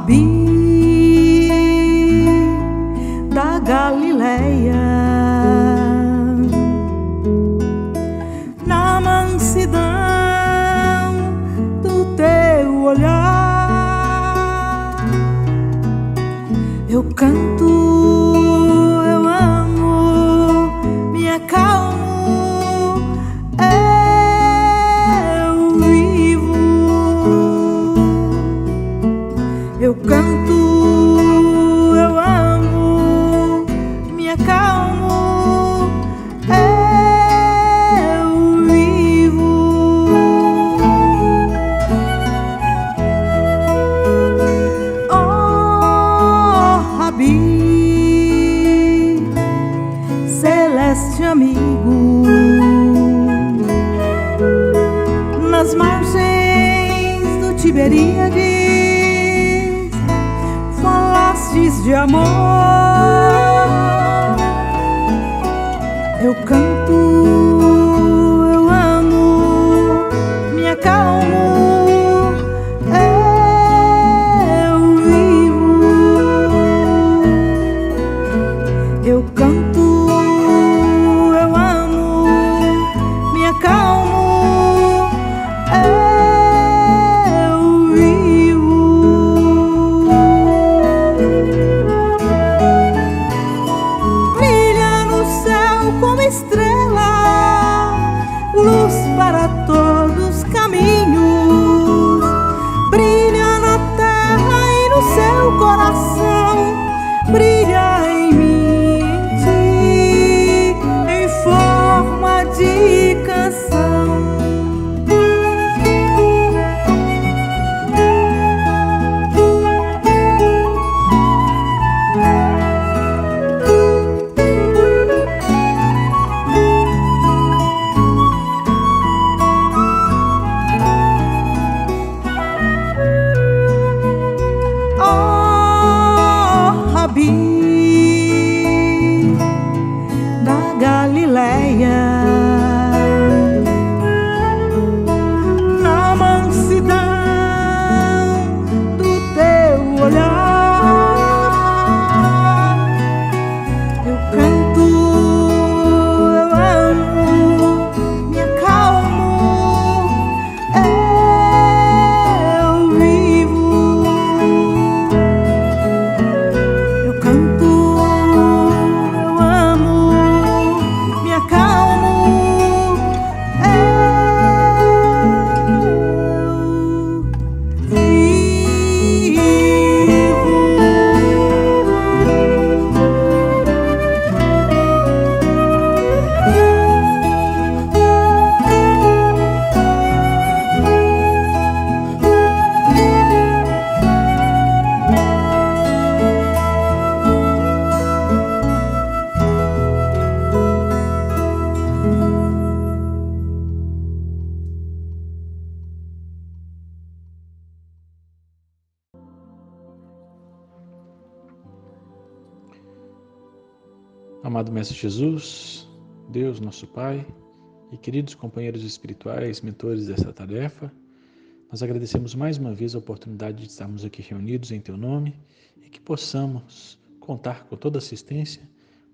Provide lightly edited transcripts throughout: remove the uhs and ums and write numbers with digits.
Rabi da Galileia, na mansidão do teu olhar, eu canto, eu amo, me acalmo, eu vivo. Eu canto, eu amo, me acalmo, eu vivo. Oh, Rabi, celeste amigo, nas margens do Tiberíades falastes de amor. Eu canto, eu amo, me acalmo, eu vivo. Eu canto, eu amo, me acalmo, eu vivo. Brilha no céu como estrela, luz para todos os caminhos. Brilha na terra e no seu coração, brilha em mim, em ti, em forma de canção. Oh, Rabi da Galileia, na mansidão do teu olhar, eu canto, eu amo, me acalmo, eu vivo. Eu canto, eu amo, me acalmo, eu vivo. Amado Mestre Jesus, Deus nosso Pai e queridos companheiros espirituais, mentores dessa tarefa, nós agradecemos mais uma vez a oportunidade de estarmos aqui reunidos em Teu nome e que possamos contar com toda a assistência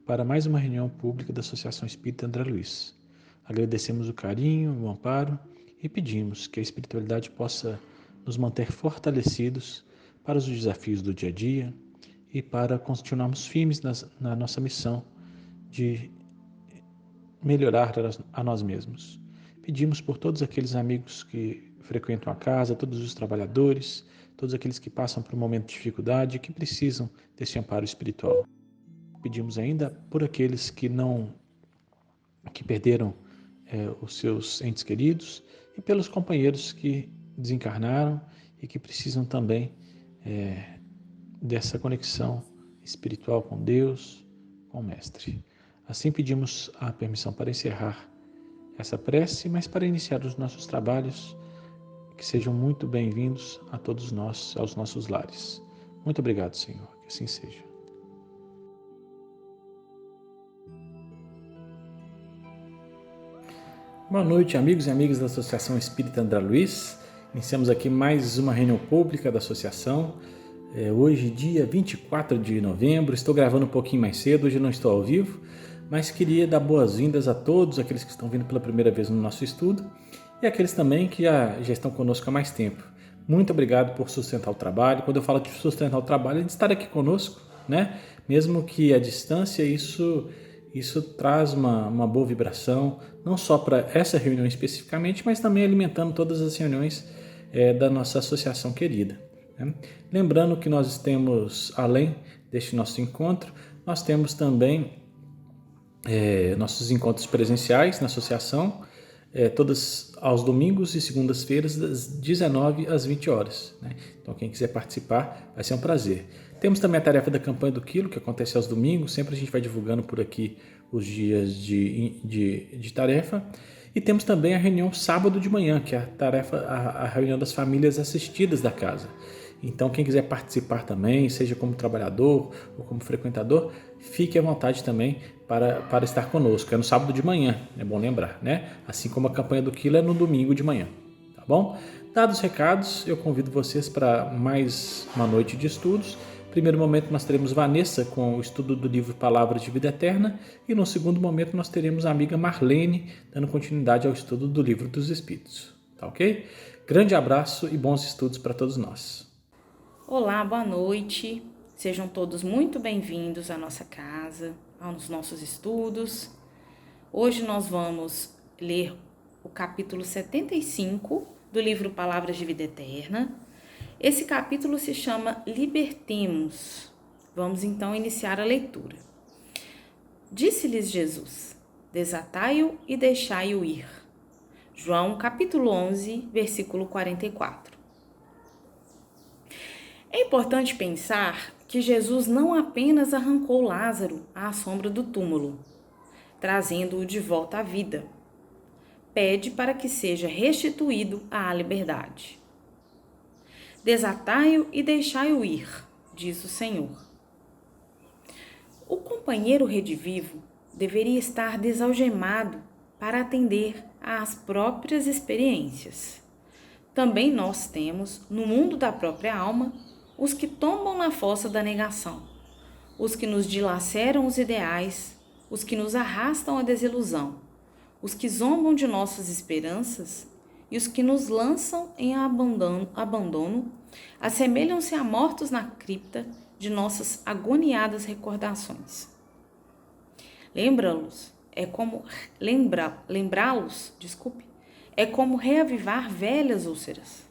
para mais uma reunião pública da Associação Espírita André Luiz. Agradecemos o carinho, o amparo e pedimos que a espiritualidade possa nos manter fortalecidos para os desafios do dia a dia e para continuarmos firmes na nossa missão de melhorar a nós mesmos. Pedimos por todos aqueles amigos que frequentam a casa, todos os trabalhadores, todos aqueles que passam por um momento de dificuldade e que precisam desse amparo espiritual. Pedimos ainda por aqueles que perderam os seus entes queridos e pelos companheiros que desencarnaram e que precisam também dessa conexão espiritual com Deus, com o Mestre. Assim pedimos a permissão para encerrar essa prece, mas para iniciar os nossos trabalhos, que sejam muito bem-vindos a todos nós, aos nossos lares. Muito obrigado, Senhor, que assim seja. Boa noite, amigos e amigas da Associação Espírita André Luiz. Iniciamos aqui mais uma reunião pública da associação. Hoje, dia 24 de novembro, estou gravando um pouquinho mais cedo, hoje não estou ao vivo, mas queria dar boas-vindas a todos aqueles que estão vindo pela primeira vez no nosso estudo e aqueles também que já estão conosco há mais tempo. Muito obrigado por sustentar o trabalho. Quando eu falo de sustentar o trabalho, é de estar aqui conosco, né? Mesmo que à distância, isso traz uma boa vibração, não só para essa reunião especificamente, mas também alimentando todas as reuniões da nossa associação querida. Né? Lembrando que nós temos, além deste nosso encontro, nós temos também nossos encontros presenciais na associação, todas aos domingos e segundas-feiras, das 19 às 20 horas. Né? Então, quem quiser participar, vai ser um prazer. Temos também a tarefa da campanha do quilo, que acontece aos domingos, sempre a gente vai divulgando por aqui os dias de tarefa. E temos também a reunião sábado de manhã, que é a reunião das famílias assistidas da casa. Então, quem quiser participar também, seja como trabalhador ou como frequentador, fique à vontade também para estar conosco. É no sábado de manhã, é bom lembrar, né? Assim como a campanha do quilo é no domingo de manhã, tá bom? Dados os recados, eu convido vocês para mais uma noite de estudos. Primeiro momento nós teremos Vanessa com o estudo do livro Palavras de Vida Eterna e no segundo momento nós teremos a amiga Marlene dando continuidade ao estudo do Livro dos Espíritos, tá ok? Grande abraço e bons estudos para todos nós. Olá, boa noite. Sejam todos muito bem-vindos à nossa casa, aos nossos estudos. Hoje nós vamos ler o capítulo 75 do livro Palavras de Vida Eterna. Esse capítulo se chama Libertemos. Vamos então iniciar a leitura. Disse-lhes Jesus: desatai-o e deixai-o ir. João capítulo 11, versículo 44. É importante pensar que Jesus não apenas arrancou Lázaro à sombra do túmulo, trazendo-o de volta à vida. Pede para que seja restituído à liberdade. Desatai-o e deixai-o ir, diz o Senhor. O companheiro redivivo deveria estar desalgemado para atender às próprias experiências. Também nós temos, no mundo da própria alma, os que tombam na fossa da negação, os que nos dilaceram os ideais, os que nos arrastam à desilusão, os que zombam de nossas esperanças e os que nos lançam em abandono, assemelham-se a mortos na cripta de nossas agoniadas recordações. Lembrá-los é como reavivar velhas úlceras.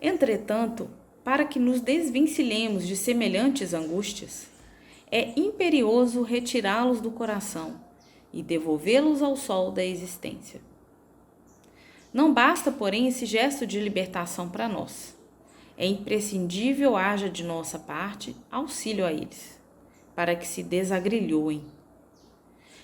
Entretanto, para que nos desvencilhemos de semelhantes angústias, é imperioso retirá-los do coração e devolvê-los ao sol da existência. Não basta, porém, esse gesto de libertação para nós. É imprescindível haja de nossa parte auxílio a eles, para que se desagrilhoem.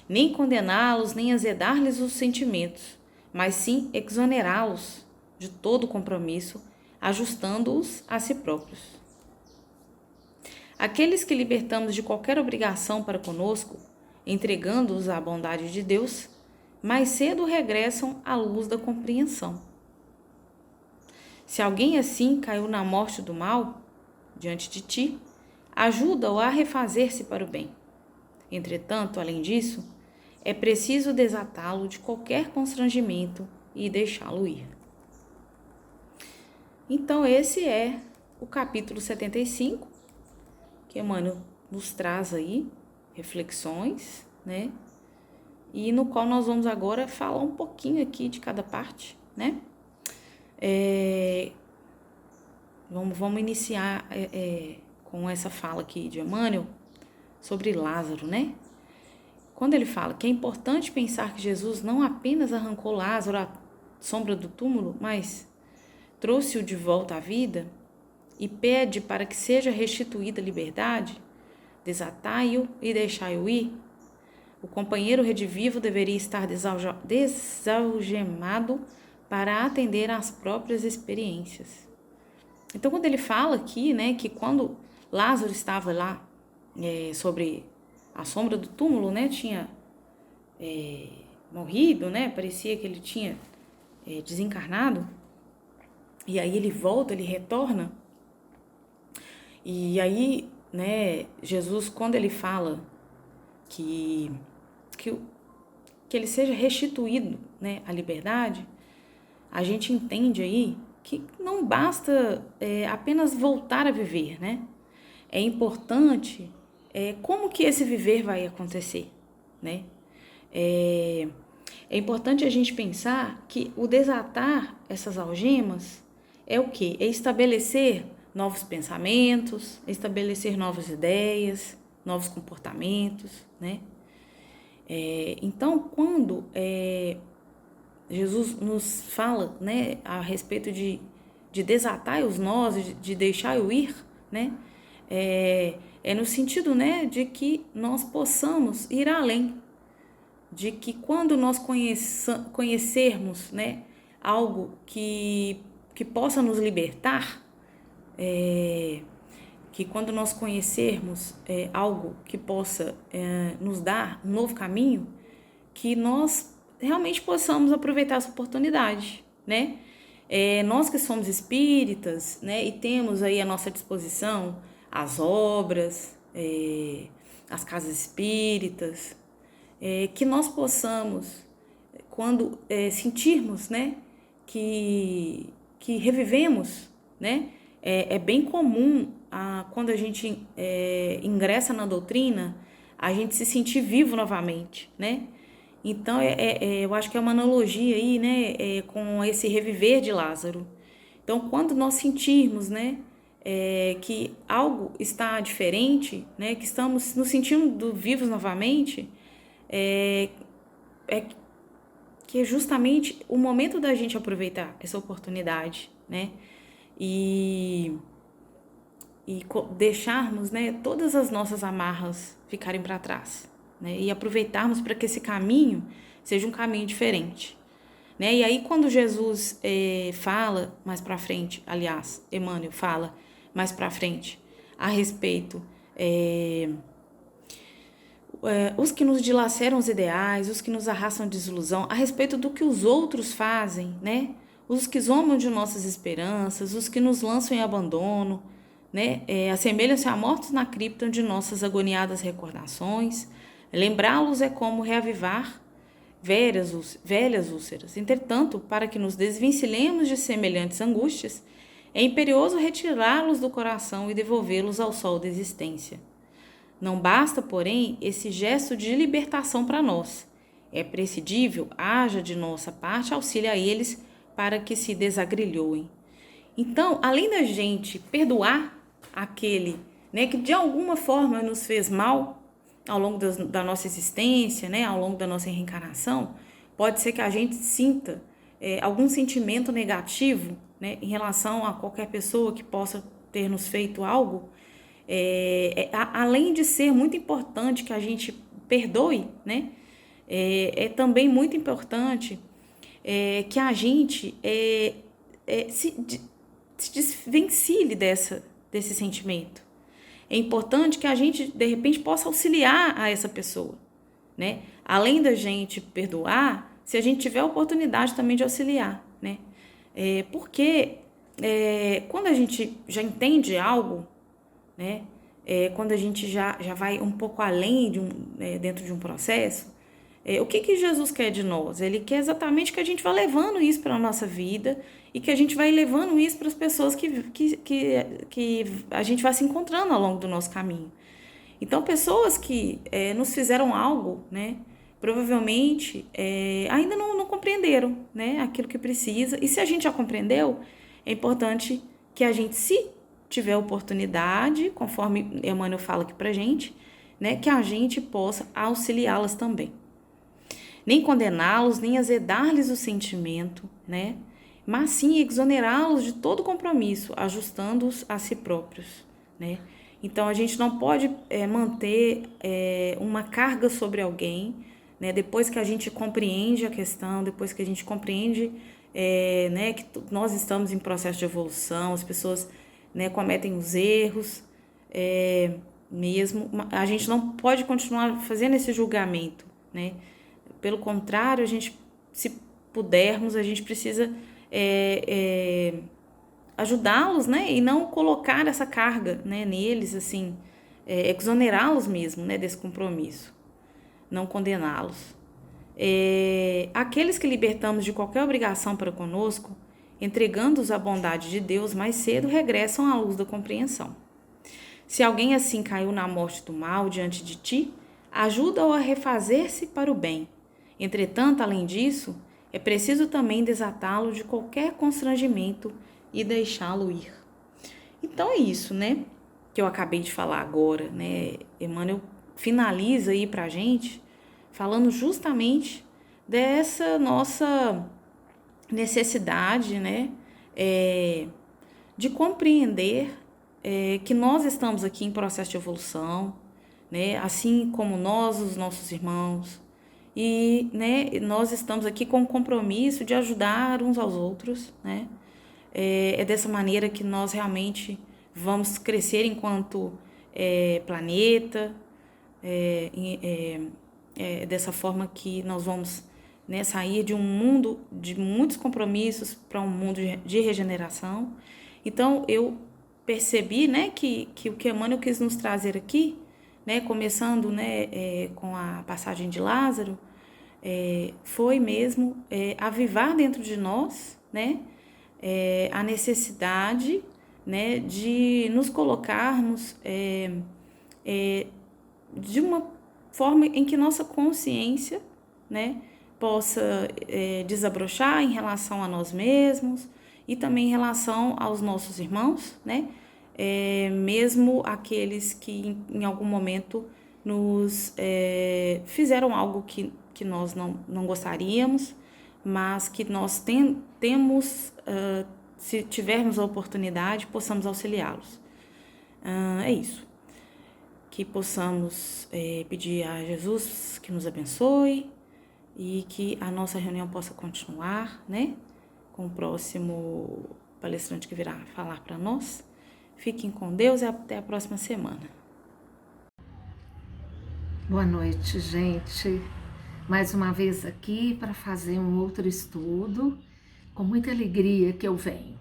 Nem condená-los, nem azedar-lhes os sentimentos, mas sim exonerá-los de todo compromisso, ajustando-os a si próprios. Aqueles que libertamos de qualquer obrigação para conosco, entregando-os à bondade de Deus, mais cedo regressam à luz da compreensão. Se alguém assim caiu na morte do mal, diante de ti, ajuda-o a refazer-se para o bem. Entretanto, além disso, é preciso desatá-lo de qualquer constrangimento e deixá-lo ir. Então, esse é o capítulo 75, que Emmanuel nos traz aí reflexões, né? E no qual nós vamos agora falar um pouquinho aqui de cada parte, né? Vamos iniciar com essa fala aqui de Emmanuel sobre Lázaro, né? Quando ele fala que é importante pensar que Jesus não apenas arrancou Lázaro à sombra do túmulo, mas trouxe-o de volta à vida e pede para que seja restituída a liberdade, desatai-o e deixai-o ir, o companheiro redivivo deveria estar desalgemado para atender às próprias experiências. Então, quando ele fala aqui, né, que quando Lázaro estava lá sobre a sombra do túmulo, né, tinha morrido, né, parecia que ele tinha desencarnado, e aí ele volta, ele retorna, E aí, né, Jesus, quando ele fala que ele seja restituído, né, à liberdade, a gente entende aí que não basta apenas voltar a viver, né? É importante como que esse viver vai acontecer, né? É importante a gente pensar que o desatar essas algemas é o quê? É estabelecer novos pensamentos, estabelecer novas ideias, novos comportamentos, né? Então, quando Jesus nos fala, né, a respeito de desatar os nós, de deixar eu ir, né, é no sentido, né, de que nós possamos ir além, de que quando nós conhecermos, né, algo que possa nos libertar, que quando nós conhecermos algo que possa nos dar um novo caminho, que nós realmente possamos aproveitar essa oportunidade, né? Nós que somos espíritas, né, e temos aí à nossa disposição as obras, as casas espíritas, que nós possamos, quando sentirmos, né, que revivemos, né, é bem comum quando a gente ingressa na doutrina, a gente se sentir vivo novamente, né? Então, eu acho que é uma analogia aí, né, com esse reviver de Lázaro. Então, quando nós sentirmos, né, que algo está diferente, né, que estamos nos sentindo vivos novamente, que é justamente o momento da gente aproveitar essa oportunidade, né, e deixarmos, né, todas as nossas amarras ficarem para trás, né, e aproveitarmos para que esse caminho seja um caminho diferente, né? E aí quando Jesus fala mais para frente, aliás, Emmanuel fala mais para frente a respeito os que nos dilaceram os ideais, os que nos arrastam desilusão, a respeito do que os outros fazem, né? Os que zombam de nossas esperanças, os que nos lançam em abandono, né? Assemelham-se a mortos na cripta de nossas agoniadas recordações. Lembrá-los é como reavivar velhas úlceras. Entretanto, para que nos desvencilhemos de semelhantes angústias, é imperioso retirá-los do coração e devolvê-los ao sol da existência. Não basta, porém, esse gesto de libertação para nós. É prescindível, haja de nossa parte auxílio a eles para que se desagrilhoem. Então, além da gente perdoar aquele, né, que de alguma forma nos fez mal ao longo da nossa existência, né, ao longo da nossa reencarnação, pode ser que a gente sinta algum sentimento negativo, né, em relação a qualquer pessoa que possa ter nos feito algo. Além de ser muito importante que a gente perdoe, né, é também muito importante que a gente se desvencilhe desse sentimento. É importante que a gente, de repente, possa auxiliar a essa pessoa, né? Além da gente perdoar, se a gente tiver a oportunidade também de auxiliar, né? Porque quando a gente já entende algo, né? Quando a gente já vai um pouco além dentro de um processo, o que Jesus quer de nós? Ele quer exatamente que a gente vá levando isso para a nossa vida e que a gente vai levando isso para as pessoas que a gente vai se encontrando ao longo do nosso caminho. Então, pessoas que nos fizeram algo, né, provavelmente ainda não compreenderam, né, aquilo que precisa. E se a gente já compreendeu, é importante que a gente, se tiver oportunidade, conforme Emmanuel fala aqui pra gente, né, que a gente possa auxiliá-las também. Nem condená-los, nem azedar-lhes o sentimento, né, mas sim exonerá-los de todo compromisso, ajustando-os a si próprios, né. Então, a gente não pode manter uma carga sobre alguém, né, depois que a gente compreende a questão, depois que a gente compreende né, que nós estamos em processo de evolução, as pessoas, né, cometem os erros, mesmo. A gente não pode continuar fazendo esse julgamento, né? Pelo contrário, a gente, se pudermos, a gente precisa ajudá-los, né, e não colocar essa carga, né, neles, assim, exonerá-los mesmo, né, desse compromisso, não condená-los. Aqueles que libertamos de qualquer obrigação para conosco, entregando-os à bondade de Deus, mais cedo regressam à luz da compreensão. Se alguém assim caiu na morte do mal diante de ti, ajuda-o a refazer-se para o bem. Entretanto, além disso, é preciso também desatá-lo de qualquer constrangimento e deixá-lo ir. Então é isso, né, que eu acabei de falar agora, né? Emmanuel finaliza aí pra gente falando justamente dessa nossa necessidade, né, de compreender que nós estamos aqui em processo de evolução, né, assim como nós, os nossos irmãos, e, né, nós estamos aqui com o compromisso de ajudar uns aos outros, né? É dessa maneira que nós realmente vamos crescer enquanto planeta, dessa forma que nós vamos, né, sair de um mundo de muitos compromissos para um mundo de regeneração. Então, eu percebi, né, que o que Emmanuel quis nos trazer aqui, né, começando, né, com a passagem de Lázaro, foi mesmo avivar dentro de nós, né, a necessidade, né, de nos colocarmos de uma forma em que nossa consciência, né, possa desabrochar em relação a nós mesmos e também em relação aos nossos irmãos, né, mesmo aqueles que em algum momento nos fizeram algo que nós não gostaríamos, mas que nós temos, se tivermos a oportunidade, possamos auxiliá-los. É isso. Que possamos pedir a Jesus que nos abençoe e que a nossa reunião possa continuar, né, com o próximo palestrante que virá falar para nós. Fiquem com Deus e até a próxima semana. Boa noite, gente. Mais uma vez aqui para fazer um outro estudo, com muita alegria que eu venho.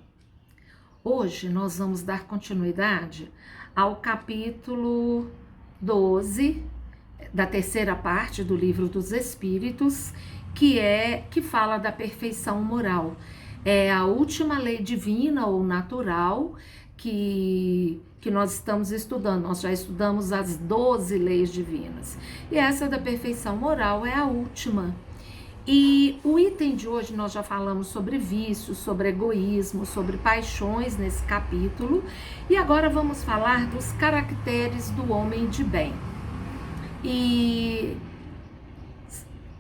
Hoje nós vamos dar continuidade ao capítulo 12 da terceira parte do Livro dos Espíritos, que fala da perfeição moral. É a última lei divina ou natural que nós estamos estudando. Nós já estudamos as 12 leis divinas. E essa da perfeição moral é a última. E o item de hoje nós já falamos sobre vícios, sobre egoísmo, sobre paixões nesse capítulo. E agora vamos falar dos caracteres do homem de bem. E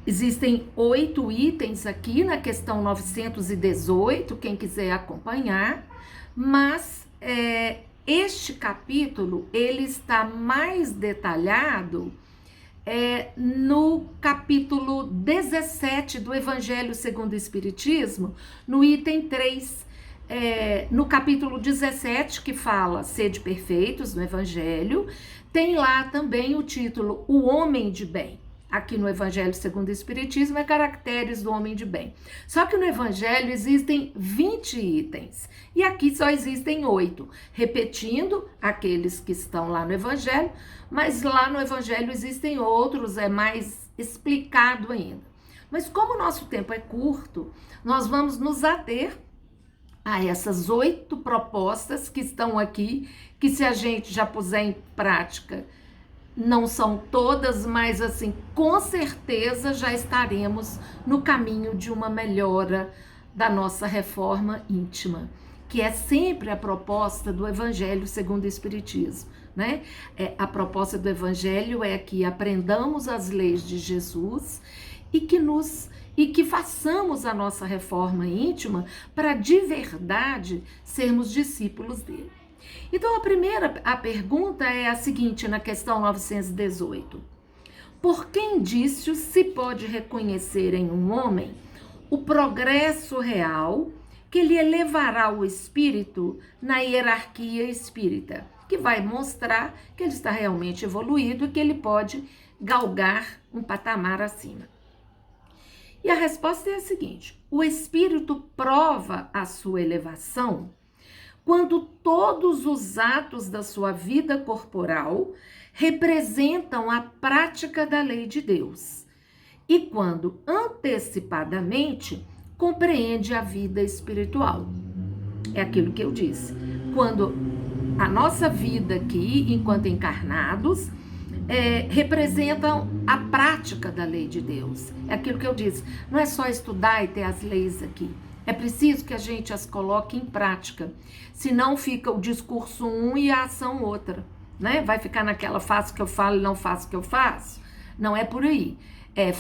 existem 8 itens aqui na questão 918, quem quiser acompanhar, mas este capítulo ele está mais detalhado no capítulo 17 do Evangelho segundo o Espiritismo, no item 3, no capítulo 17, que fala sede perfeitos no Evangelho, tem lá também o título O Homem de Bem. Aqui no Evangelho segundo o Espiritismo é caracteres do homem de bem. Só que no Evangelho existem 20 itens e aqui só existem 8, repetindo aqueles que estão lá no Evangelho, mas lá no Evangelho existem outros, é mais explicado ainda. Mas como o nosso tempo é curto, nós vamos nos ater a essas 8 propostas que estão aqui, que se a gente já puser em prática, não são todas, mas assim, com certeza já estaremos no caminho de uma melhora da nossa reforma íntima, que é sempre a proposta do Evangelho segundo o Espiritismo, né? A proposta do Evangelho é que aprendamos as leis de Jesus e que façamos a nossa reforma íntima para de verdade sermos discípulos dele. Então, a pergunta é a seguinte, na questão 918. Por que indícios se pode reconhecer em um homem o progresso real que lhe elevará o espírito na hierarquia espírita, que vai mostrar que ele está realmente evoluído e que ele pode galgar um patamar acima? E a resposta é a seguinte: o espírito prova a sua elevação quando todos os atos da sua vida corporal representam a prática da lei de Deus, e quando antecipadamente compreende a vida espiritual. É aquilo que eu disse. Quando a nossa vida aqui, enquanto encarnados, representam a prática da lei de Deus. É aquilo que eu disse. Não é só estudar e ter as leis aqui. É preciso que a gente as coloque em prática. Senão fica o discurso um e a ação outra, né? Vai ficar naquela faço o que eu falo e não faço o que eu faço. Não é por aí. É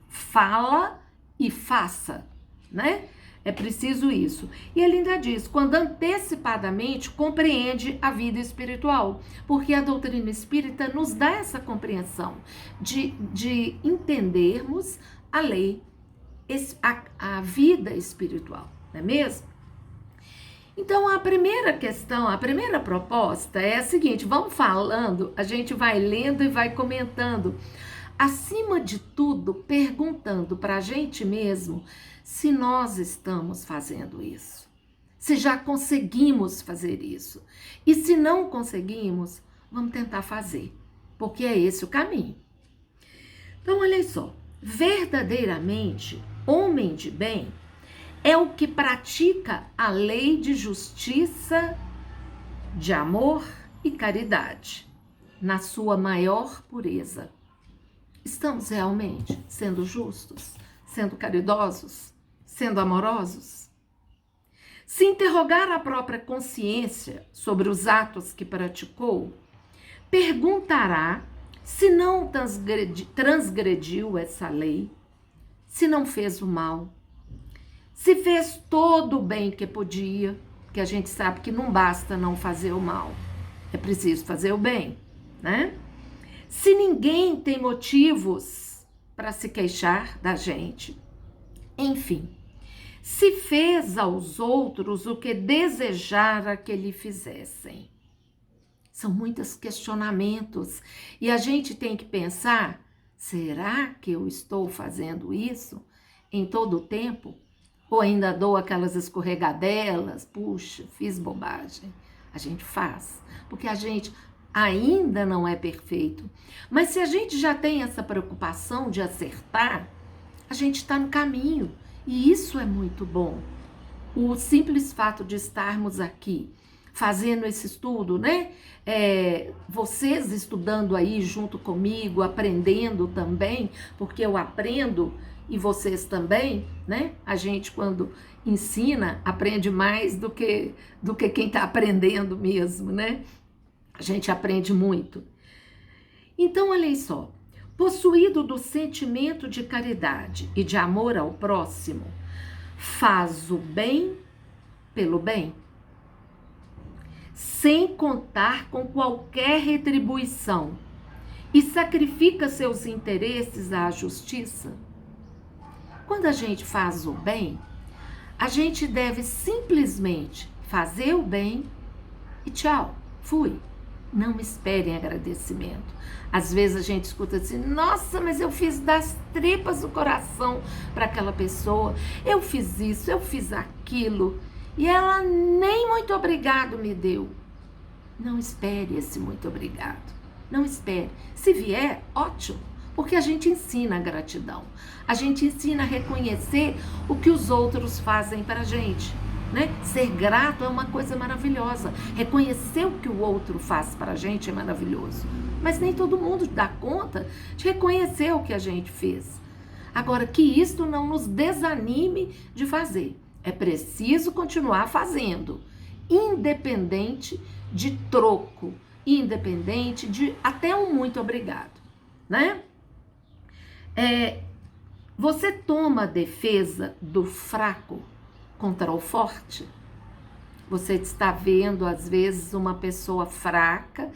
fala e faça, né? É preciso isso. E ele ainda diz, quando antecipadamente compreende a vida espiritual, porque a doutrina espírita nos dá essa compreensão de entendermos a lei, a vida espiritual, não é mesmo? Então, a primeira questão, a primeira proposta é a seguinte, vamos falando, a gente vai lendo e vai comentando, acima de tudo, perguntando para a gente mesmo se nós estamos fazendo isso, se já conseguimos fazer isso. E se não conseguimos, vamos tentar fazer, porque é esse o caminho. Então, olha só, verdadeiramente, homem de bem é o que pratica a lei de justiça, de amor e caridade, na sua maior pureza. Estamos realmente sendo justos, sendo caridosos, sendo amorosos? Se interrogar a própria consciência sobre os atos que praticou, perguntará se não transgrediu essa lei, se não fez o mal, se fez todo o bem que podia, porque a gente sabe que não basta não fazer o mal, é preciso fazer o bem, né? Se ninguém tem motivos para se queixar da gente, enfim, se fez aos outros o que desejara que lhe fizessem. São muitos questionamentos e a gente tem que pensar, será que eu estou fazendo isso em todo o tempo? Ou ainda dou aquelas escorregadelas, puxa, fiz bobagem. A gente faz, porque a gente ainda não é perfeito. Mas se a gente já tem essa preocupação de acertar, a gente está no caminho. E isso é muito bom. O simples fato de estarmos aqui, fazendo esse estudo, né? Vocês estudando aí junto comigo, aprendendo também, porque eu aprendo e vocês também, né? A gente, quando ensina, aprende mais do que quem está aprendendo mesmo, né? A gente aprende muito. Então, olhem só. Possuído do sentimento de caridade e de amor ao próximo, faz o bem pelo bem, sem contar com qualquer retribuição, e sacrifica seus interesses à justiça. Quando a gente faz o bem, a gente deve simplesmente fazer o bem e tchau, fui. Não esperem agradecimento. Às vezes a gente escuta assim, nossa, mas eu fiz das tripas do coração para aquela pessoa, eu fiz isso, eu fiz aquilo, e ela nem muito obrigado me deu. Não espere esse muito obrigado, não espere. Se vier, ótimo, porque a gente ensina a gratidão, a gente ensina a reconhecer o que os outros fazem para a gente. Né? Ser grato é uma coisa maravilhosa. Reconhecer o que o outro faz para a gente é maravilhoso. Mas nem todo mundo dá conta de reconhecer o que a gente fez. Agora, que isto não nos desanime de fazer. É preciso continuar fazendo, independente de troco, independente de até um muito obrigado, né? Você toma a defesa do fraco contra o forte? Você está vendo, às vezes, uma pessoa fraca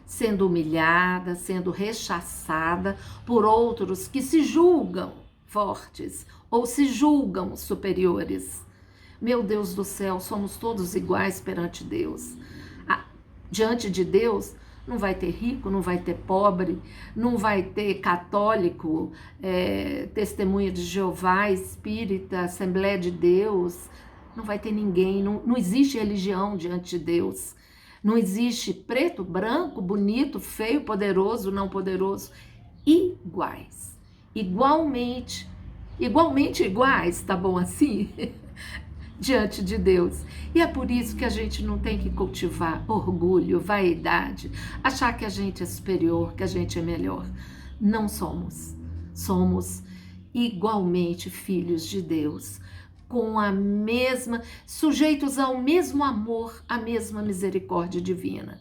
sendo humilhada, sendo rechaçada por outros que se julgam fortes ou se julgam superiores. Meu Deus do céu, somos todos iguais perante Deus. Diante de Deus, não vai ter rico, não vai ter pobre, não vai ter católico, testemunha de Jeová, espírita, Assembleia de Deus, Não vai ter ninguém, não existe religião diante de Deus. Não existe preto, branco, bonito, feio, poderoso, não poderoso. Iguais. Igualmente iguais, tá bom assim? Diante de Deus. E é por isso que a gente não tem que cultivar orgulho, vaidade, achar que a gente é superior, que a gente é melhor. Não somos. Somos igualmente filhos de Deus, com a mesma, sujeitos ao mesmo amor, à mesma misericórdia divina.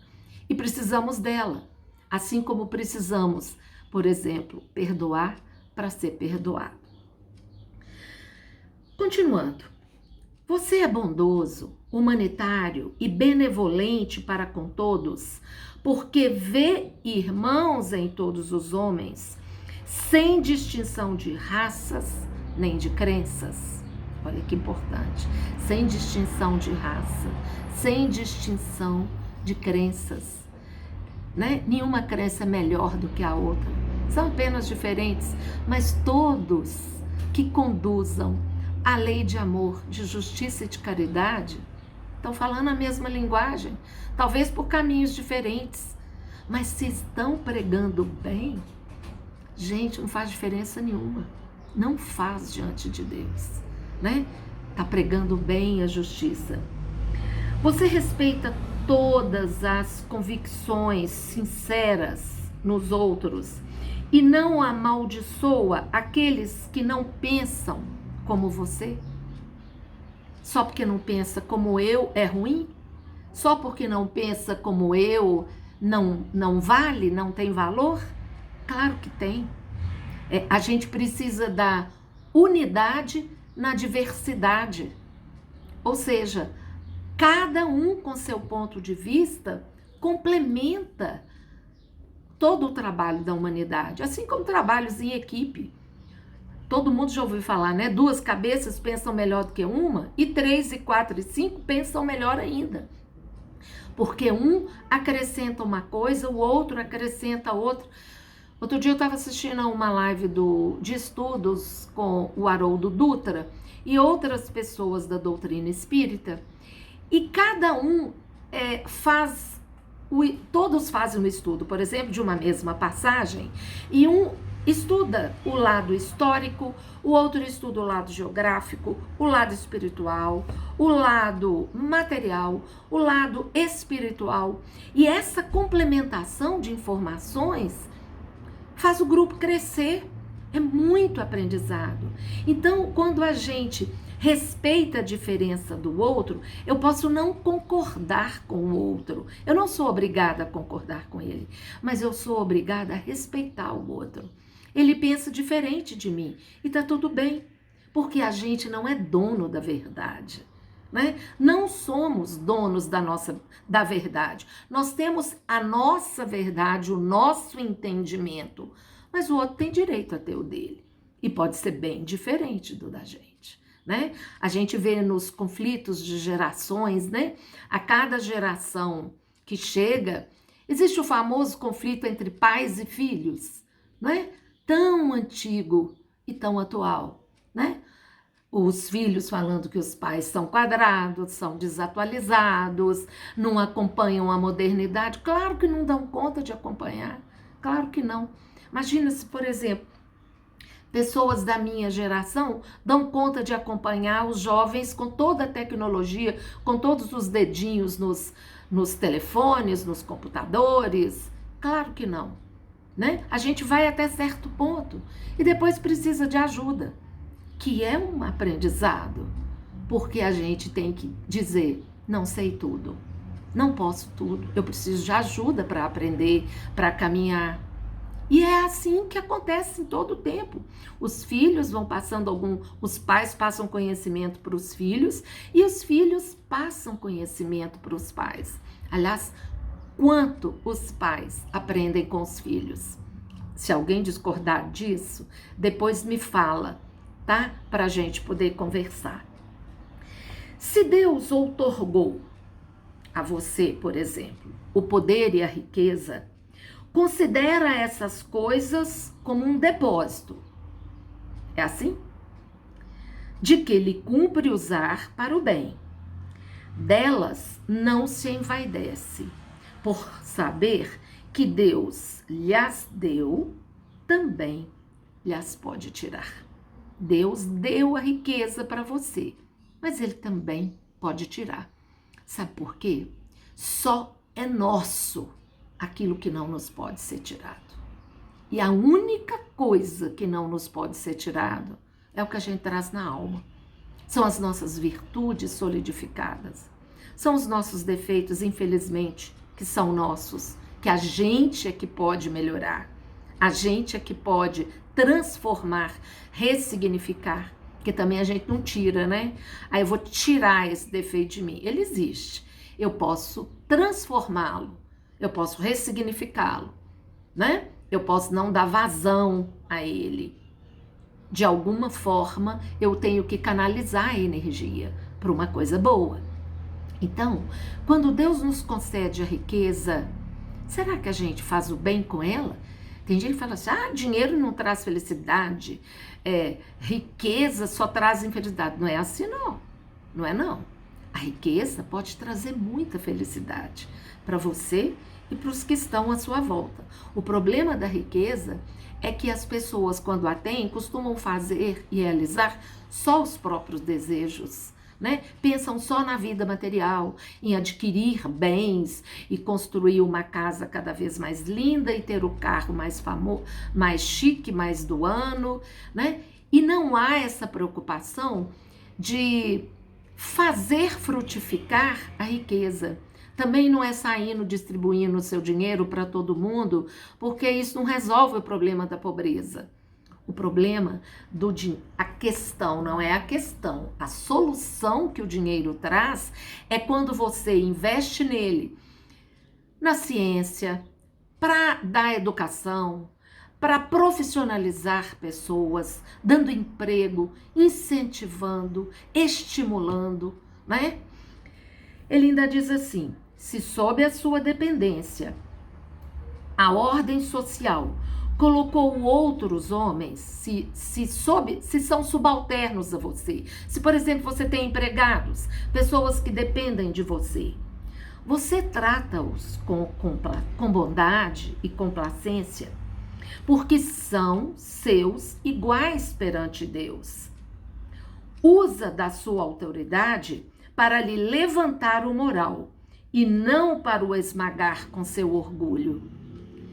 E precisamos dela, assim como precisamos, por exemplo, perdoar para ser perdoado. Continuando, você é bondoso, humanitário e benevolente para com todos, porque vê irmãos em todos os homens, sem distinção de raças nem de crenças. Olha que importante, sem distinção de raça, sem distinção de crenças, né? Nenhuma crença é melhor do que a outra, são apenas diferentes, mas todos que conduzam a lei de amor, de justiça e de caridade estão falando a mesma linguagem, talvez por caminhos diferentes, mas se estão pregando bem, gente, não faz diferença nenhuma, não faz diante de Deus, né? Tá pregando bem a justiça. Você respeita todas as convicções sinceras nos outros e não amaldiçoa aqueles que não pensam como você? Só porque não pensa como eu é ruim? Só porque não pensa como eu não vale, não tem valor? Claro que tem. A gente precisa da unidade na diversidade. Ou seja, cada um com seu ponto de vista complementa todo o trabalho da humanidade, assim como trabalhos em equipe. Todo mundo já ouviu falar, né? 2 cabeças pensam melhor do que uma, e 3, e 4, e 5 pensam melhor ainda. Porque um acrescenta uma coisa, o outro acrescenta outra. Outro dia eu estava assistindo a uma live de estudos com o Haroldo Dutra e outras pessoas da doutrina espírita, e cada um todos fazem um estudo, por exemplo, de uma mesma passagem, e um estuda o lado histórico, o outro estuda o lado geográfico, o lado espiritual, o lado material, o lado espiritual. E essa complementação de informações faz o grupo crescer. É muito aprendizado. Então, quando a gente respeita a diferença do outro, eu posso não concordar com o outro. Eu não sou obrigada a concordar com ele, mas eu sou obrigada a respeitar o outro. Ele pensa diferente de mim e tá tudo bem, porque a gente não é dono da verdade, né? Não somos donos da verdade. Nós temos a nossa verdade, o nosso entendimento, mas o outro tem direito a ter o dele e pode ser bem diferente do da gente, né? A gente vê nos conflitos de gerações, né? A cada geração que chega, existe o famoso conflito entre pais e filhos, né? Tão antigo e tão atual, né? Os filhos falando que os pais são quadrados, são desatualizados, não acompanham a modernidade. Claro que não dão conta de acompanhar, claro que não. Imagina se, por exemplo, pessoas da minha geração dão conta de acompanhar os jovens com toda a tecnologia, com todos os dedinhos nos telefones, nos computadores. Claro que não, né? A gente vai até certo ponto e depois precisa de ajuda, que é um aprendizado, porque a gente tem que dizer, não sei tudo, não posso tudo, eu preciso de ajuda para aprender, para caminhar. E é assim que acontece em todo o tempo. Os filhos vão passando os pais passam conhecimento para os filhos e os filhos passam conhecimento para os pais. Aliás, quanto os pais aprendem com os filhos? Se alguém discordar disso, depois me fala, tá? Para a gente poder conversar. Se Deus outorgou a você, por exemplo, o poder e a riqueza, considera essas coisas como um depósito. É assim? de que lhe cumpre usar para o bem. Delas não se envaidece, por saber que Deus lhas deu, também lhas pode tirar. Deus deu a riqueza para você, mas Ele também pode tirar. Sabe por quê? Só é nosso aquilo que não nos pode ser tirado. E a única coisa que não nos pode ser tirado é o que a gente traz na alma. São as nossas virtudes solidificadas. São os nossos defeitos, infelizmente, que são nossos, que a gente é que pode melhorar. A gente é que pode transformar, ressignificar, porque também a gente não tira, né? Aí eu vou tirar esse defeito de mim. Ele existe. Eu posso transformá-lo, eu posso ressignificá-lo, né? Eu posso não dar vazão a ele. De alguma forma, eu tenho que canalizar a energia para uma coisa boa. Então, quando Deus nos concede a riqueza, será que a gente faz o bem com ela? Tem gente que fala assim, dinheiro não traz felicidade, riqueza só traz infelicidade. Não é assim não, não é não. A riqueza pode trazer muita felicidade para você e para os que estão à sua volta. O problema da riqueza é que as pessoas, quando a têm, costumam fazer e realizar só os próprios desejos, né? Pensam só na vida material, em adquirir bens e construir uma casa cada vez mais linda e ter o carro mais famoso, mais chique, mais do ano, né? E não há essa preocupação de fazer frutificar a riqueza. Também não é saindo distribuindo o seu dinheiro para todo mundo, porque isso não resolve o problema da pobreza. O problema do dinheiro, a questão não é a questão, a solução que o dinheiro traz é quando você investe nele, na ciência, para dar educação, para profissionalizar pessoas, dando emprego, incentivando, estimulando, né? Ele ainda diz assim, se sob a sua dependência, a ordem social colocou outros homens, se são subalternos a você, se, por exemplo, você tem empregados, pessoas que dependem de você, você trata-os com bondade e complacência, porque são seus iguais perante Deus. Usa da sua autoridade para lhe levantar o moral e não para o esmagar com seu orgulho.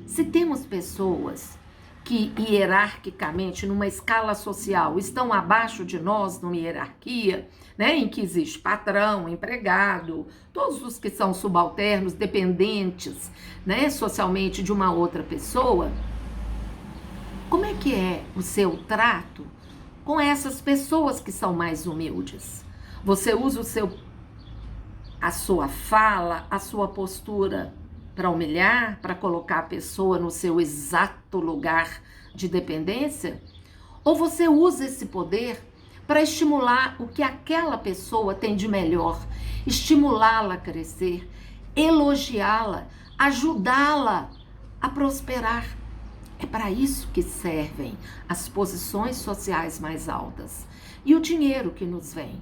Se temos pessoas que hierarquicamente, numa escala social, estão abaixo de nós, numa hierarquia, né, em que existe patrão, empregado, todos os que são subalternos, dependentes, né, socialmente de uma outra pessoa, como é que é o seu trato com essas pessoas que são mais humildes? Você usa a sua fala, a sua postura para humilhar, para colocar a pessoa no seu exato lugar de dependência? Ou você usa esse poder para estimular o que aquela pessoa tem de melhor, estimulá-la a crescer, elogiá-la, ajudá-la a prosperar? É para isso que servem as posições sociais mais altas e o dinheiro que nos vem.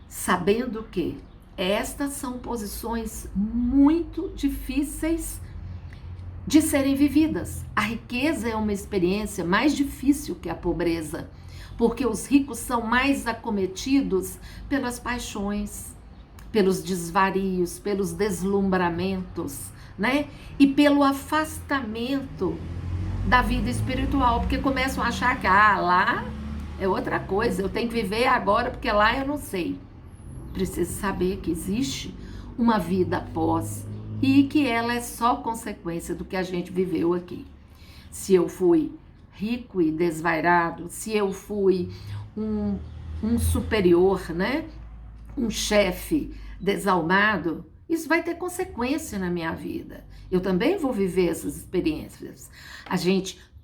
Sabendo que estas são posições muito difíceis de serem vividas. A riqueza é uma experiência mais difícil que a pobreza, porque os ricos são mais acometidos pelas paixões, pelos desvarios, pelos deslumbramentos, né? E pelo afastamento da vida espiritual, porque começam a achar que lá é outra coisa, eu tenho que viver agora porque lá eu não sei. Preciso saber que existe uma vida após e que ela é só consequência do que a gente viveu aqui. Se eu fui rico e desvairado, se eu fui um superior, né? Um chefe desalmado, isso vai ter consequência na minha vida. Eu também vou viver essas experiências.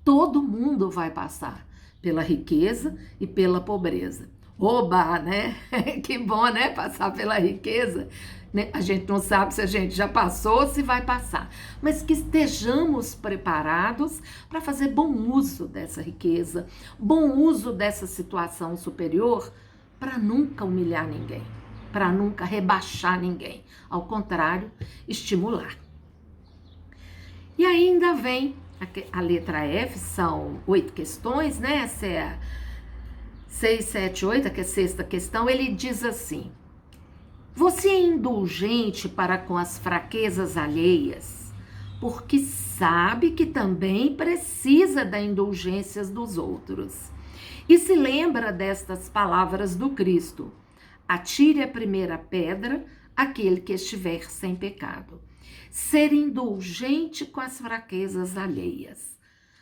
Todo mundo vai passar pela riqueza e pela pobreza. Oba, né? Que bom, né? Passar pela riqueza né? A gente não sabe se a gente já passou ou se vai passar, mas que estejamos preparados para fazer bom uso dessa riqueza, bom uso dessa situação superior, para nunca humilhar ninguém, para nunca rebaixar ninguém. Ao contrário, estimular. E ainda vem a letra F, são 8 questões, né? Essa é a 6, 7, 8, que é a sexta questão. Ele diz assim: você é indulgente para com as fraquezas alheias, porque sabe que também precisa da indulgência dos outros. E se lembra destas palavras do Cristo: atire a primeira pedra aquele que estiver sem pecado. Ser indulgente com as fraquezas alheias,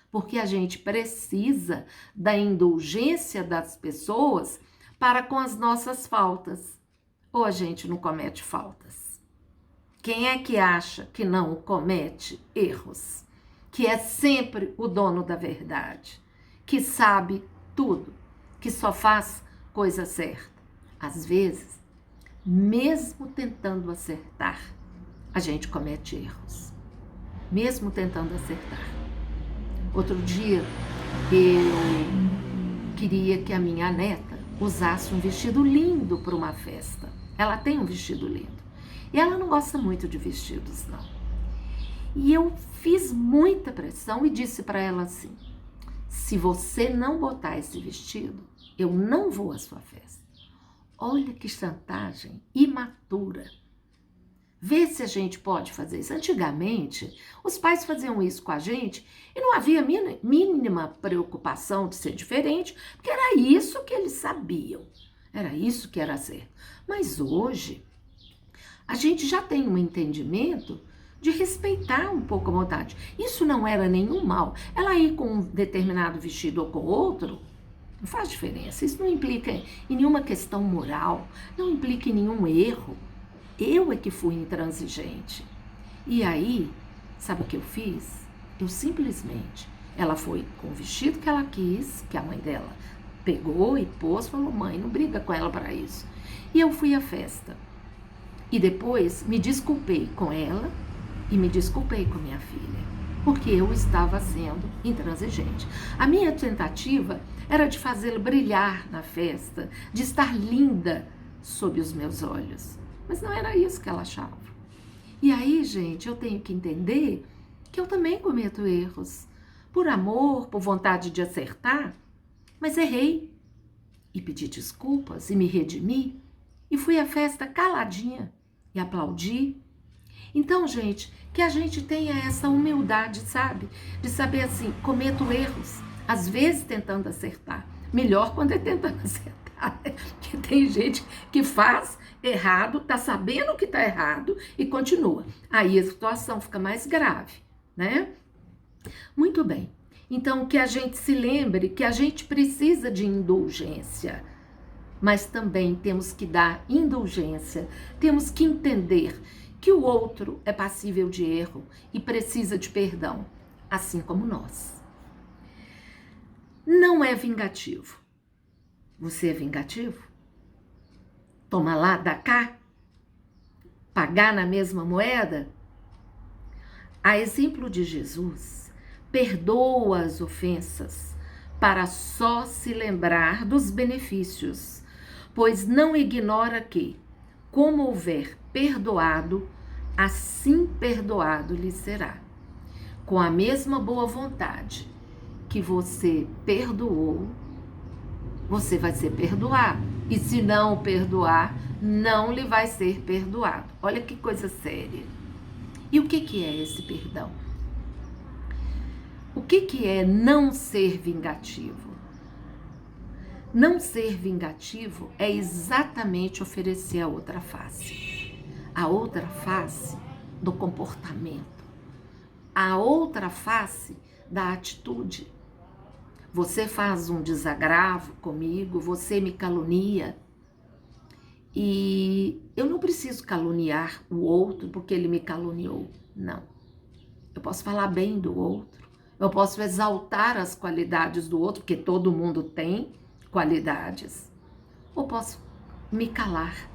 porque a gente precisa da indulgência das pessoas para com as nossas faltas. Ou a gente não comete faltas? Quem é que acha que não comete erros? Que é sempre o dono da verdade, que sabe tudo, que só faz coisa certa. Às vezes, mesmo tentando acertar, a gente comete erros. Mesmo tentando acertar. Outro dia, eu queria que a minha neta usasse um vestido lindo para uma festa. Ela tem um vestido lindo. E ela não gosta muito de vestidos, não. E eu fiz muita pressão e disse para ela assim: se você não botar esse vestido, eu não vou à sua festa. Olha que chantagem imatura. Vê se a gente pode fazer isso. Antigamente, os pais faziam isso com a gente e não havia mínima preocupação de ser diferente, porque era isso que eles sabiam. Era isso que era certo. Mas hoje, a gente já tem um entendimento de respeitar um pouco a vontade. Isso não era nenhum mal. Ela ir com um determinado vestido ou com outro, não faz diferença. Isso não implica em nenhuma questão moral, não implica em nenhum erro. Eu é que fui intransigente. E aí, sabe o que eu fiz? Eu simplesmente, ela foi com o vestido que ela quis, que a mãe dela pegou e pôs, falou: mãe, não briga com ela para isso. E eu fui à festa. E depois me desculpei com ela e me desculpei com minha filha, porque eu estava sendo intransigente. A minha tentativa era de fazê-la brilhar na festa, de estar linda sob os meus olhos. Mas não era isso que ela achava. E aí, gente, eu tenho que entender que eu também cometo erros. Por amor, por vontade de acertar, mas errei. E pedi desculpas e me redimi. E fui à festa caladinha e aplaudi. Então, gente, que a gente tenha essa humildade, sabe? De saber assim, cometo erros, às vezes tentando acertar. Melhor quando é tentando acertar. Que tem gente que faz errado, tá sabendo que tá errado e continua. Aí a situação fica mais grave, né? Muito bem. Então, que a gente se lembre que a gente precisa de indulgência, mas também temos que dar indulgência, temos que entender que o outro é passível de erro e precisa de perdão, assim como nós. Não é vingativo. Você é vingativo? Toma lá, dá cá? Pagar na mesma moeda? A exemplo de Jesus, perdoa as ofensas para só se lembrar dos benefícios, pois não ignora que, como houver perdoado, assim perdoado lhe será. Com a mesma boa vontade que você perdoou, você vai ser perdoado. E se não perdoar, não lhe vai ser perdoado. Olha que coisa séria. E o que é esse perdão? O que é não ser vingativo? Não ser vingativo é exatamente oferecer a outra face. A outra face do comportamento. A outra face da atitude. Você faz um desagravo comigo, você me calunia. E eu não preciso caluniar o outro porque ele me caluniou. Não. Eu posso falar bem do outro. Eu posso exaltar as qualidades do outro, porque todo mundo tem qualidades. Ou posso me calar.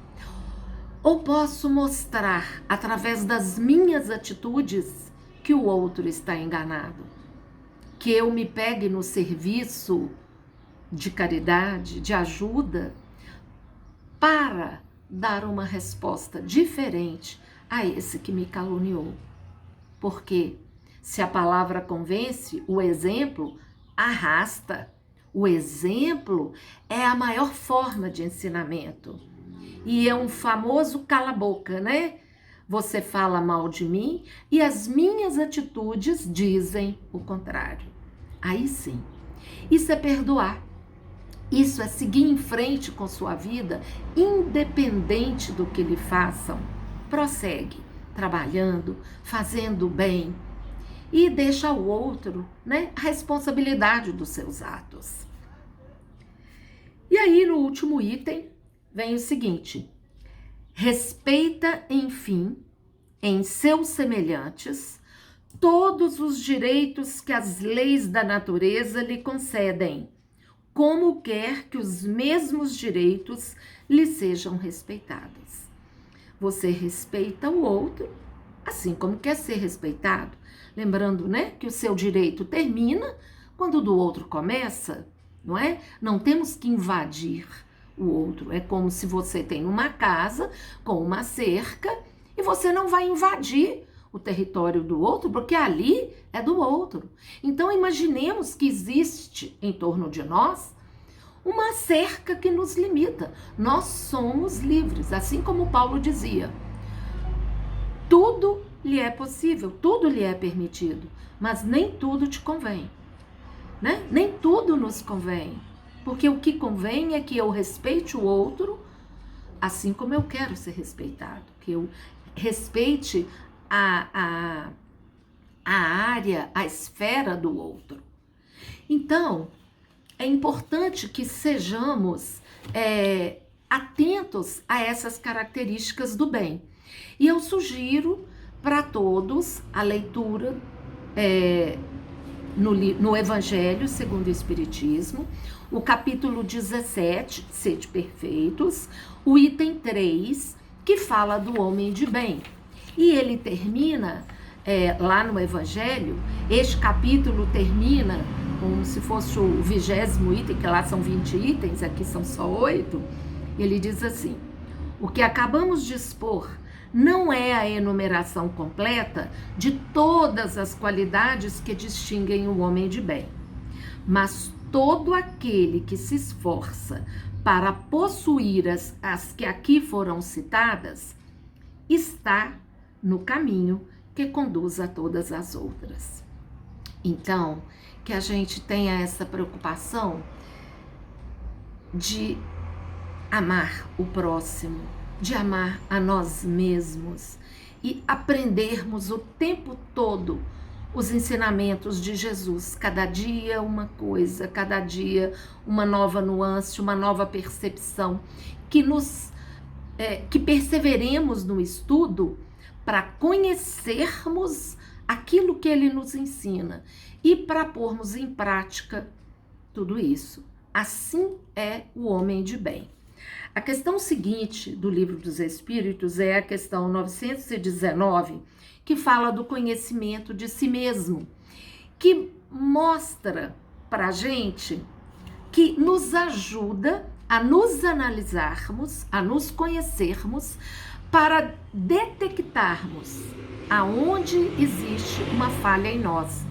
Ou posso mostrar, através das minhas atitudes, que o outro está enganado? Que eu me pegue no serviço de caridade, de ajuda, para dar uma resposta diferente a esse que me caluniou. Porque se a palavra convence, o exemplo arrasta. O exemplo é a maior forma de ensinamento. E é um famoso cala-boca, né? Você fala mal de mim e as minhas atitudes dizem o contrário. Aí sim, isso é perdoar. Isso é seguir em frente com sua vida, independente do que lhe façam. Prossegue, trabalhando, fazendo bem. E deixa ao outro, né, a responsabilidade dos seus atos. E aí, no último item, vem o seguinte: respeita, enfim, em seus semelhantes, todos os direitos que as leis da natureza lhe concedem, como quer que os mesmos direitos lhe sejam respeitados. Você respeita o outro, assim como quer ser respeitado. Lembrando, né, que o seu direito termina quando o do outro começa, não é? Não temos que invadir o outro. É como se você tem uma casa com uma cerca e você não vai invadir o território do outro, porque ali é do outro. Então imaginemos que existe em torno de nós uma cerca que nos limita. Nós somos livres, assim como Paulo dizia. Tudo lhe é possível, tudo lhe é permitido, mas nem tudo te convém, né? Nem tudo nos convém, porque o que convém é que eu respeite o outro assim como eu quero ser respeitado, que eu respeite a área, a esfera do outro. Então, é importante que sejamos atentos a essas características do bem. E eu sugiro para todos a leitura no Evangelho segundo o Espiritismo, o capítulo 17, Sede Perfeitos, o item 3, que fala do homem de bem. E ele termina, lá no Evangelho, este capítulo termina como se fosse o 20º item, que lá são 20 itens, aqui são só 8. Ele diz assim: o que acabamos de expor não é a enumeração completa de todas as qualidades que distinguem o homem de bem, mas todo aquele que se esforça para possuir as que aqui foram citadas está no caminho que conduz a todas as outras. Então, que a gente tenha essa preocupação de amar o próximo, de amar a nós mesmos e aprendermos o tempo todo os ensinamentos de Jesus. Cada dia uma coisa, cada dia uma nova nuance, uma nova percepção, que perseveremos no estudo para conhecermos aquilo que ele nos ensina e para pormos em prática tudo isso. Assim é o homem de bem. A questão seguinte do Livro dos Espíritos é a questão 919, que fala do conhecimento de si mesmo, que mostra para a gente, que nos ajuda a nos analisarmos, a nos conhecermos, para detectarmos aonde existe uma falha em nós.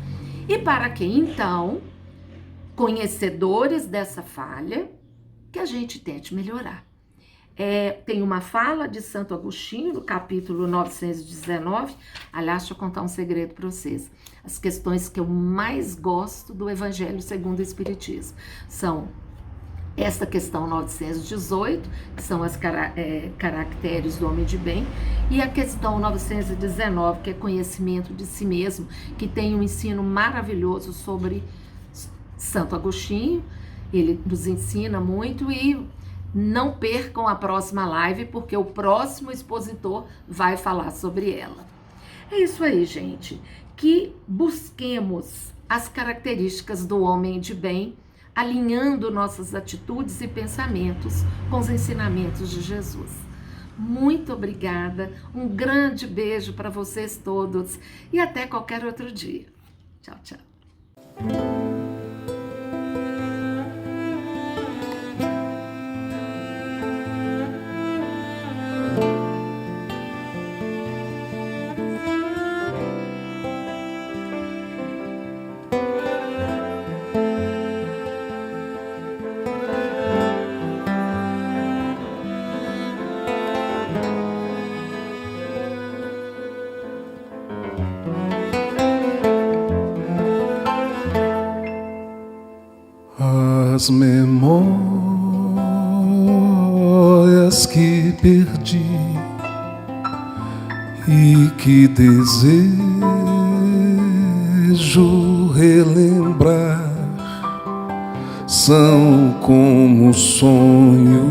E para que, então, conhecedores dessa falha, que a gente tente melhorar. Tem uma fala de Santo Agostinho, no capítulo 919. Aliás, deixa eu contar um segredo para vocês. As questões que eu mais gosto do Evangelho segundo o Espiritismo são essa questão 918, que são as caracteres do homem de bem, e a questão 919, que é conhecimento de si mesmo, que tem um ensino maravilhoso sobre Santo Agostinho. Ele nos ensina muito e não percam a próxima live, porque o próximo expositor vai falar sobre ela. É isso aí, gente. Que busquemos as características do homem de bem, alinhando nossas atitudes e pensamentos com os ensinamentos de Jesus. Muito obrigada. Um grande beijo para vocês todos e até qualquer outro dia. Tchau, tchau. As memórias que perdi e que desejo relembrar são como sonhos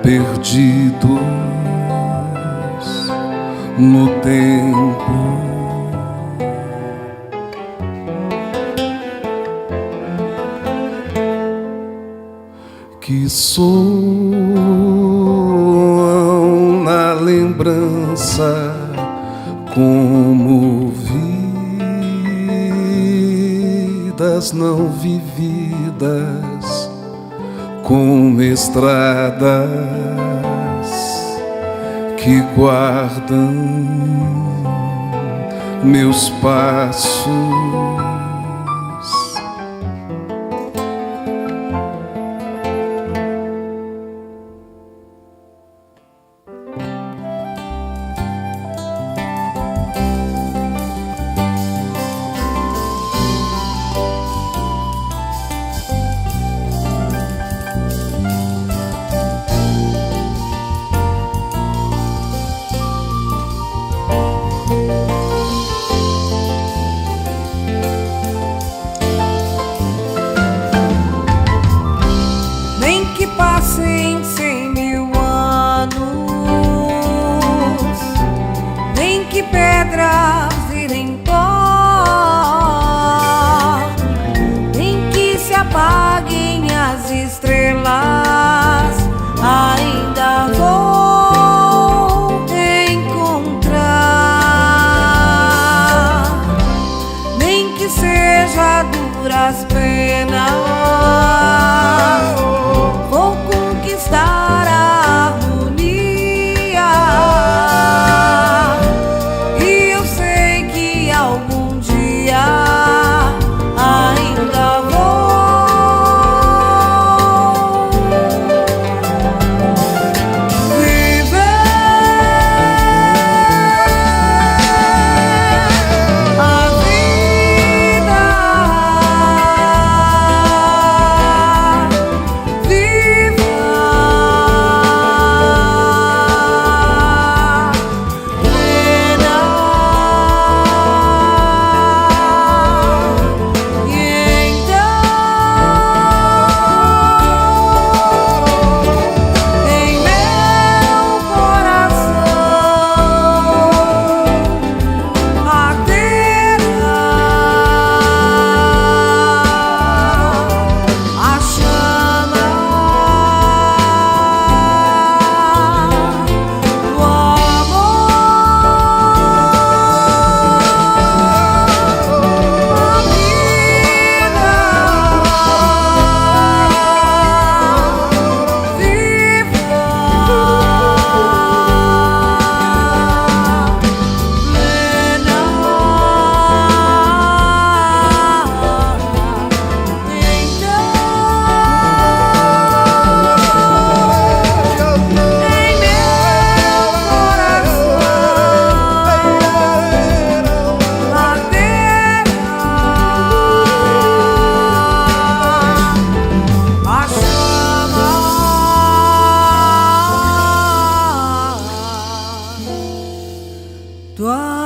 perdidos no tempo. Que soam na lembrança como vidas não vividas, como estradas que guardam meus passos. Passem 100.000 anos, nem que pedras virem pó, nem que se apaguem as estrelas, ainda vou encontrar, nem que seja duras penas. Vou conquistar a harmonia, e eu sei que algum dia ainda vou viver a vida. Tua